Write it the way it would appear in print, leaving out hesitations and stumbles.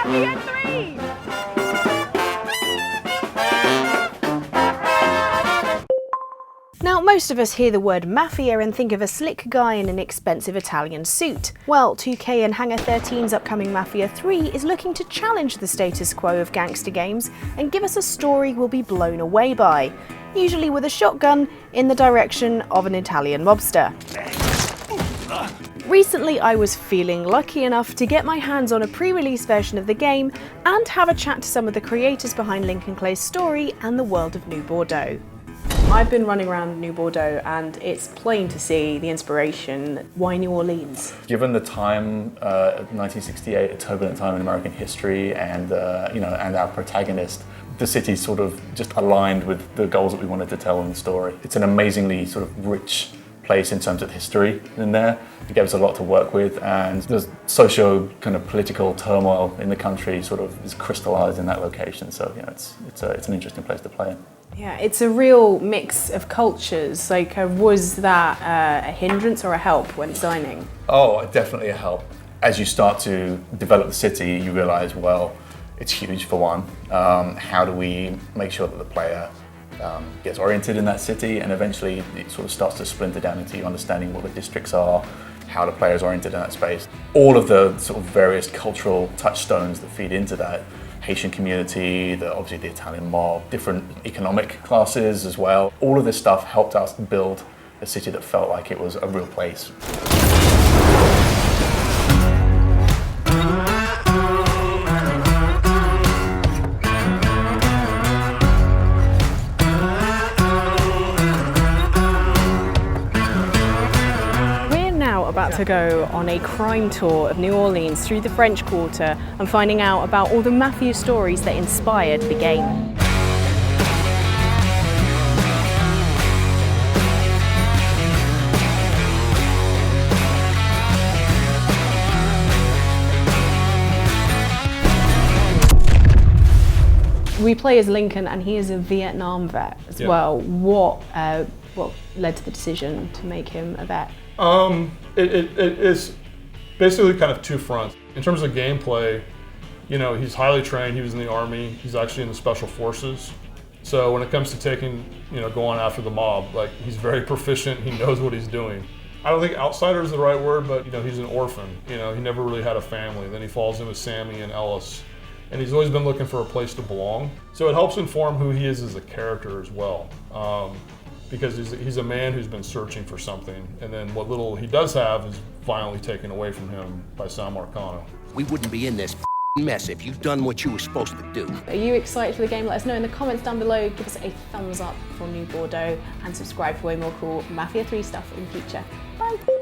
We get 3! Now, most of us hear the word mafia and think of a slick guy in an expensive Italian suit. Well, 2K and Hangar 13's upcoming Mafia 3 is looking to challenge the status quo of gangster games and give us a story we'll be blown away by, usually with a shotgun in the direction of an Italian mobster. Recently, I was feeling lucky enough to get my hands on a pre-release version of the game and have a chat to some of the creators behind Lincoln Clay's story and the world of New Bordeaux. I've been running around New Bordeaux and it's plain to see the inspiration. Why New Orleans? Given the time, 1968, a turbulent time in American history, and and our protagonist, the city sort of just aligned with the goals that we wanted to tell in the story. It's an amazingly sort of rich place in terms of history in there. It gave us a lot to work with, and the socio-political turmoil in the country sort of is crystallized in that location. So it's an interesting place to play in. Yeah, it's a real mix of cultures. Like, was that a hindrance or a help when designing? Oh, definitely a help. As you start to develop the city, you realize, well, it's huge for one. How do we make sure that the player gets oriented in that city, and eventually it sort of starts to splinter down into you understanding what the districts are, how the player is oriented in that space. All of the sort of various cultural touchstones that feed into that. Haitian community, obviously the Italian mob, different economic classes as well. All of this stuff helped us build a city that felt like it was a real place. About to go on a crime tour of New Orleans through the French Quarter and finding out about all the mafia stories that inspired the game. We play as Lincoln, and he is a Vietnam vet as well. What led to the decision to make him a vet? It is basically kind of two fronts. In terms of gameplay, he's highly trained. He was in the Army. He's actually in the Special Forces. So when it comes to going after the mob, like, he's very proficient. He knows what he's doing. I don't think outsider is the right word, but he's an orphan. He never really had a family. Then he falls in with Sammy and Ellis, and he's always been looking for a place to belong. So it helps inform who he is as a character as well. Because he's a man who's been searching for something, and then what little he does have is violently taken away from him by Sal Marcano. We wouldn't be in this mess if you'd done what you were supposed to do. Are you excited for the game? Let us know in the comments down below. Give us a thumbs up for New Bordeaux and subscribe for way more cool Mafia 3 stuff in the future. Bye!